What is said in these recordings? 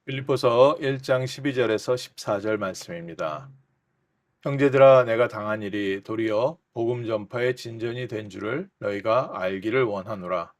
빌립보서 1장 12절에서 14절 말씀입니다. 형제들아 내가 당한 일이 도리어 복음 전파의 진전이 된 줄을 너희가 알기를 원하노라.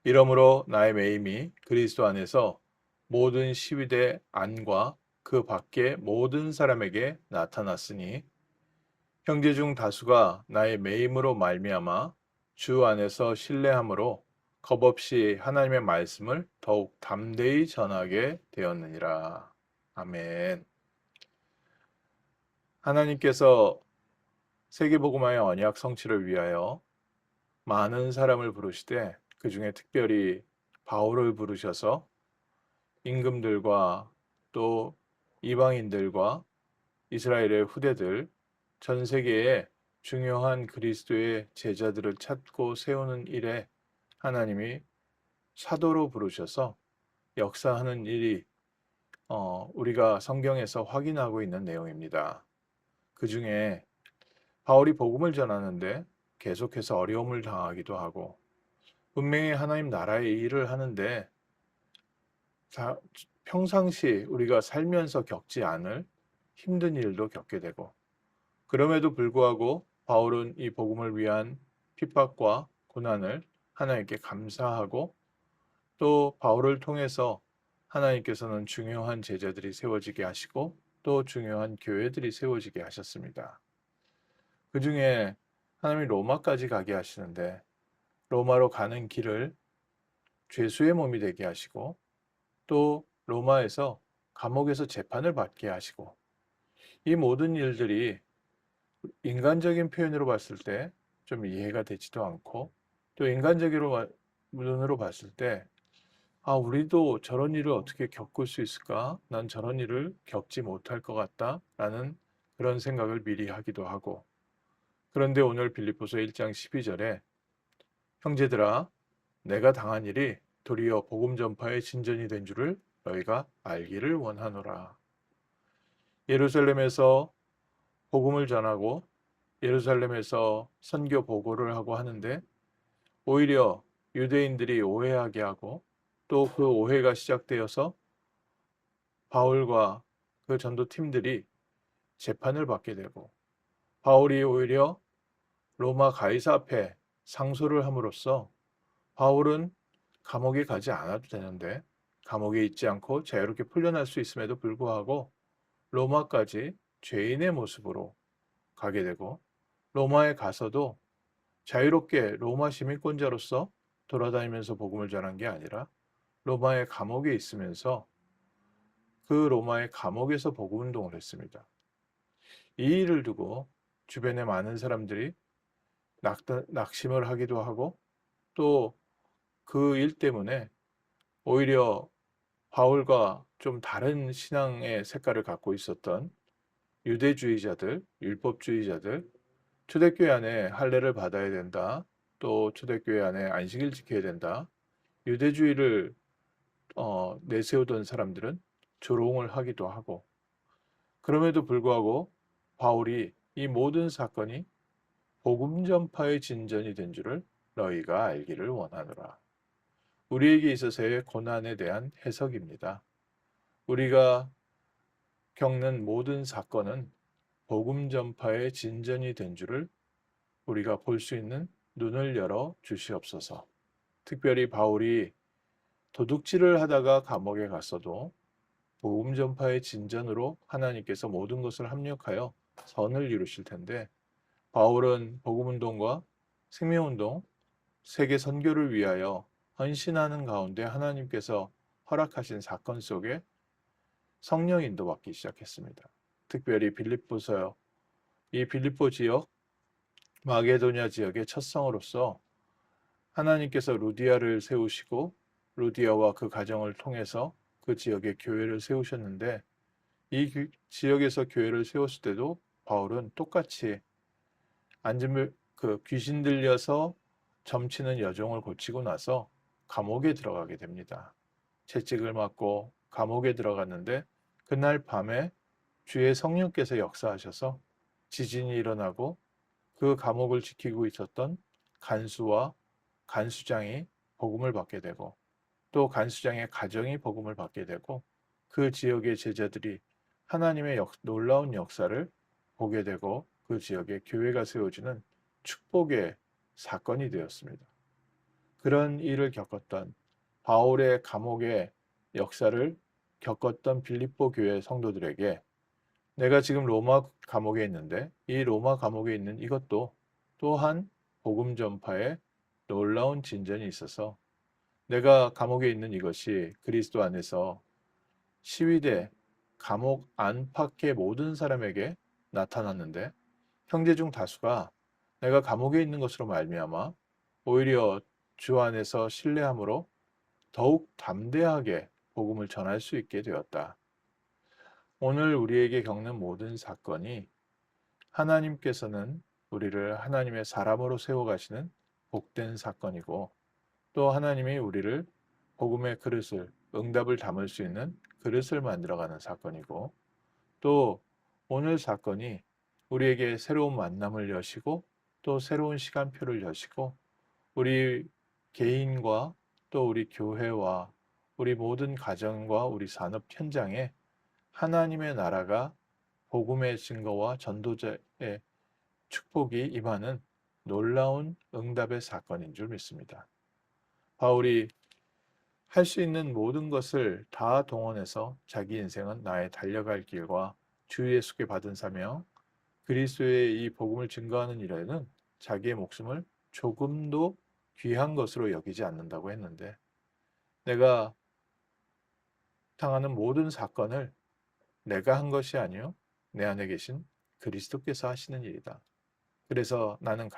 이러므로 나의 매임이 그리스도 안에서 모든 시위대 안과 그 밖의 모든 사람에게 나타났으니 형제 중 다수가 나의 매임으로 말미암아 주 안에서 신뢰함으로 겁없이 하나님의 말씀을 더욱 담대히 전하게 되었느니라. 아멘. 하나님께서 세계복음화의 언약 성취를 위하여 많은 사람을 부르시되 그 중에 특별히 바울을 부르셔서 임금들과 또 이방인들과 이스라엘의 후대들, 전 세계에 중요한 그리스도의 제자들을 찾고 세우는 일에 하나님이 사도로 부르셔서 역사하는 일이 우리가 성경에서 확인하고 있는 내용입니다. 그 중에 바울이 복음을 전하는데 계속해서 어려움을 당하기도 하고 분명히 하나님 나라의 일을 하는데 평상시 우리가 살면서 겪지 않을 힘든 일도 겪게 되고 그럼에도 불구하고 바울은 이 복음을 위한 핍박과 고난을 하나님께 감사하고 또 바울을 통해서 하나님께서는 중요한 제자들이 세워지게 하시고 또 중요한 교회들이 세워지게 하셨습니다. 그 중에 하나님이 로마까지 가게 하시는데 로마로 가는 길을 죄수의 몸이 되게 하시고 또 로마에서 감옥에서 재판을 받게 하시고 이 모든 일들이 인간적인 표현으로 봤을 때 좀 이해가 되지도 않고 또 인간적으로 눈으로 봤을 때 우리도 저런 일을 어떻게 겪을 수 있을까? 난 저런 일을 겪지 못할 것 같다. 라는 그런 생각을 미리 하기도 하고 그런데 오늘 빌립보서 1장 12절에 형제들아 내가 당한 일이 도리어 복음 전파의 진전이 된 줄을 너희가 알기를 원하노라. 예루살렘에서 복음을 전하고 예루살렘에서 선교 보고를 하고 하는데 오히려 유대인들이 오해하게 하고 또 그 오해가 시작되어서 바울과 그 전도팀들이 재판을 받게 되고 바울이 오히려 로마 가이사 앞에 상소를 함으로써 바울은 감옥에 가지 않아도 되는데 감옥에 있지 않고 자유롭게 풀려날 수 있음에도 불구하고 로마까지 죄인의 모습으로 가게 되고 로마에 가서도 자유롭게 로마 시민권자로서 돌아다니면서 복음을 전한 게 아니라 로마의 감옥에 있으면서 그 로마의 감옥에서 복음 운동을 했습니다. 이 일을 두고 주변의 많은 사람들이 낙심을 하기도 하고 또 그 일 때문에 오히려 바울과 좀 다른 신앙의 색깔을 갖고 있었던 유대주의자들, 율법주의자들, 초대교회 안에 할례를 받아야 된다. 또 초대교회 안에 안식일 지켜야 된다. 유대주의를 내세우던 사람들은 조롱을 하기도 하고 그럼에도 불구하고 바울이 이 모든 사건이 복음 전파의 진전이 된 줄을 너희가 알기를 원하노라. 우리에게 있어서의 고난에 대한 해석입니다. 우리가 겪는 모든 사건은 복음 전파의 진전이 된 줄을 우리가 볼 수 있는 눈을 열어 주시옵소서. 특별히 바울이 도둑질을 하다가 감옥에 갔어도 복음 전파의 진전으로 하나님께서 모든 것을 합력하여 선을 이루실 텐데 바울은 복음 운동과 생명 운동, 세계 선교를 위하여 헌신하는 가운데 하나님께서 허락하신 사건 속에 성령 인도받기 시작했습니다. 특별히 빌립보서요. 이 빌립보 지역, 마게도냐 지역의 첫 성으로서 하나님께서 루디아를 세우시고 루디아와 그 가정을 통해서 그 지역에 교회를 세우셨는데 이 지역에서 교회를 세웠을 때도 바울은 똑같이 그 귀신 들려서 점치는 여종을 고치고 나서 감옥에 들어가게 됩니다. 채찍을 맞고 감옥에 들어갔는데 그날 밤에 주의 성령께서 역사하셔서 지진이 일어나고 그 감옥을 지키고 있었던 간수와 간수장이 복음을 받게 되고 또 간수장의 가정이 복음을 받게 되고 그 지역의 제자들이 하나님의 놀라운 역사를 보게 되고 그 지역에 교회가 세워지는 축복의 사건이 되었습니다. 그런 일을 겪었던 바울의 감옥의 역사를 겪었던 빌립보 교회 성도들에게 내가 지금 로마 감옥에 있는데 이 로마 감옥에 있는 이것도 또한 복음 전파에 놀라운 진전이 있어서 내가 감옥에 있는 이것이 그리스도 안에서 시위대 감옥 안팎의 모든 사람에게 나타났는데 형제 중 다수가 내가 감옥에 있는 것으로 말미암아 오히려 주 안에서 신뢰함으로 더욱 담대하게 복음을 전할 수 있게 되었다. 오늘 우리에게 겪는 모든 사건이 하나님께서는 우리를 하나님의 사람으로 세워가시는 복된 사건이고 또 하나님이 우리를 복음의 그릇을 응답을 담을 수 있는 그릇을 만들어가는 사건이고 또 오늘 사건이 우리에게 새로운 만남을 여시고 또 새로운 시간표를 여시고 우리 개인과 또 우리 교회와 우리 모든 가정과 우리 산업 현장에 하나님의 나라가 복음의 증거와 전도자의 축복이 임하는 놀라운 응답의 사건인 줄 믿습니다. 바울이 할 수 있는 모든 것을 다 동원해서 자기 인생은 나의 달려갈 길과 주 예수께 받은 사명, 그리스도의 이 복음을 증거하는 일에는 자기의 목숨을 조금도 귀한 것으로 여기지 않는다고 했는데 내가 당하는 모든 사건을 내가 한 것이 아니요 내 안에 계신 그리스도께서 하시는 일이다. 그래서 나는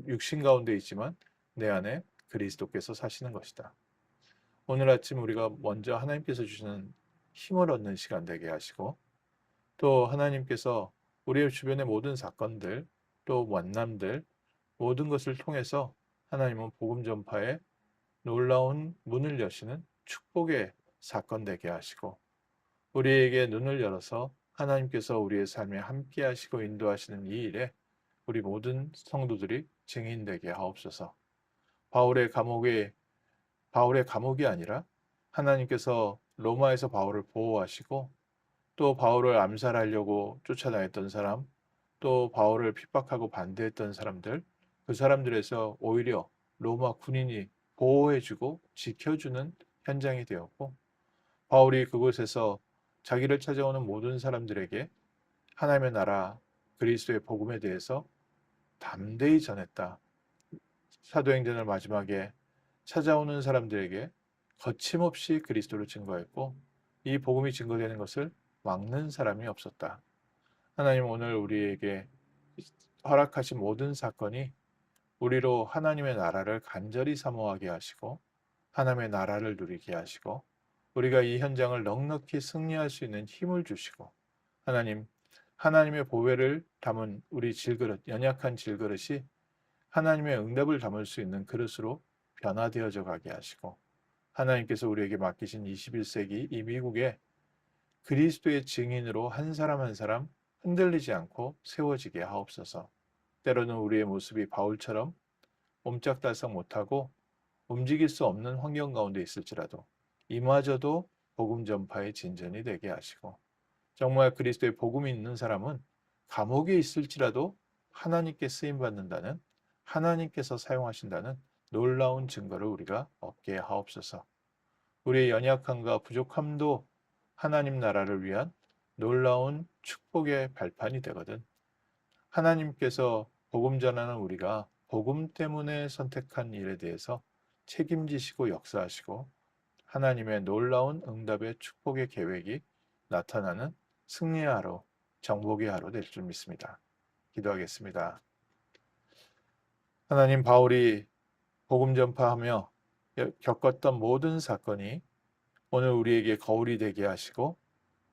육신 가운데 있지만 내 안에 그리스도께서 사시는 것이다. 오늘 아침 우리가 먼저 하나님께서 주시는 힘을 얻는 시간 되게 하시고 또 하나님께서 우리의 주변의 모든 사건들 또 만남들 모든 것을 통해서 하나님은 복음 전파에 놀라운 문을 여시는 축복의 사건 되게 하시고 우리에게 눈을 열어서 하나님께서 우리의 삶에 함께 하시고 인도하시는 이 일에 우리 모든 성도들이 증인되게 하옵소서. 바울의 감옥이 아니라 하나님께서 로마에서 바울을 보호하시고 또 바울을 암살하려고 쫓아다녔던 사람, 또 바울을 핍박하고 반대했던 사람들, 그 사람들에서 오히려 로마 군인이 보호해주고 지켜주는 현장이 되었고, 바울이 그곳에서 자기를 찾아오는 모든 사람들에게 하나님의 나라 그리스도의 복음에 대해서 담대히 전했다. 사도행전을 마지막에 찾아오는 사람들에게 거침없이 그리스도를 증거했고 이 복음이 증거되는 것을 막는 사람이 없었다. 하나님 오늘 우리에게 허락하신 모든 사건이 우리로 하나님의 나라를 간절히 사모하게 하시고 하나님의 나라를 누리게 하시고 우리가 이 현장을 넉넉히 승리할 수 있는 힘을 주시고 하나님의 보배를 담은 우리 질그릇, 연약한 질그릇이 하나님의 응답을 담을 수 있는 그릇으로 변화되어져 가게 하시고 하나님께서 우리에게 맡기신 21세기 이 미국에 그리스도의 증인으로 한 사람 한 사람 흔들리지 않고 세워지게 하옵소서. 때로는 우리의 모습이 바울처럼 옴짝달싹 못하고 움직일 수 없는 환경 가운데 있을지라도 이마저도 복음 전파의 진전이 되게 하시고 정말 그리스도의 복음이 있는 사람은 감옥에 있을지라도 하나님께 쓰임 받는다는 하나님께서 사용하신다는 놀라운 증거를 우리가 얻게 하옵소서. 우리의 연약함과 부족함도 하나님 나라를 위한 놀라운 축복의 발판이 되거든. 하나님께서 복음 전하는 우리가 복음 때문에 선택한 일에 대해서 책임지시고 역사하시고 하나님의 놀라운 응답의 축복의 계획이 나타나는 승리의 하루, 정복의 하루 될 줄 믿습니다. 기도하겠습니다. 하나님 바울이 복음 전파하며 겪었던 모든 사건이 오늘 우리에게 거울이 되게 하시고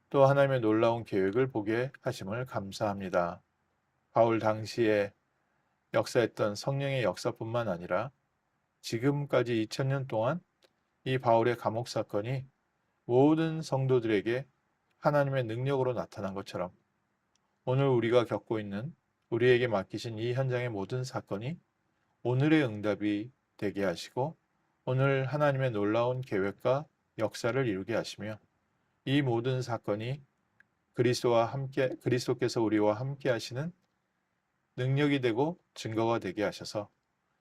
또 하나님의 놀라운 계획을 보게 하심을 감사합니다. 바울 당시에 역사했던 성령의 역사뿐만 아니라 지금까지 2000년 동안 이 바울의 감옥 사건이 모든 성도들에게 하나님의 능력으로 나타난 것처럼 오늘 우리가 겪고 있는 우리에게 맡기신 이 현장의 모든 사건이 오늘의 응답이 되게 하시고 오늘 하나님의 놀라운 계획과 역사를 이루게 하시며 이 모든 사건이 그리스도께서 우리와 함께 하시는 능력이 되고 증거가 되게 하셔서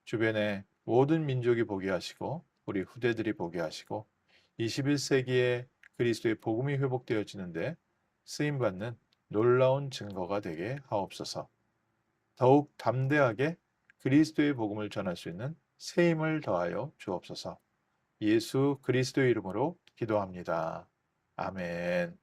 주변의 모든 민족이 보게 하시고 우리 후대들이 보게 하시고 21세기에 그리스도의 복음이 회복되어지는데 쓰임받는 놀라운 증거가 되게 하옵소서. 더욱 담대하게 그리스도의 복음을 전할 수 있는 새 힘을 더하여 주옵소서. 예수 그리스도의 이름으로 기도합니다. 아멘.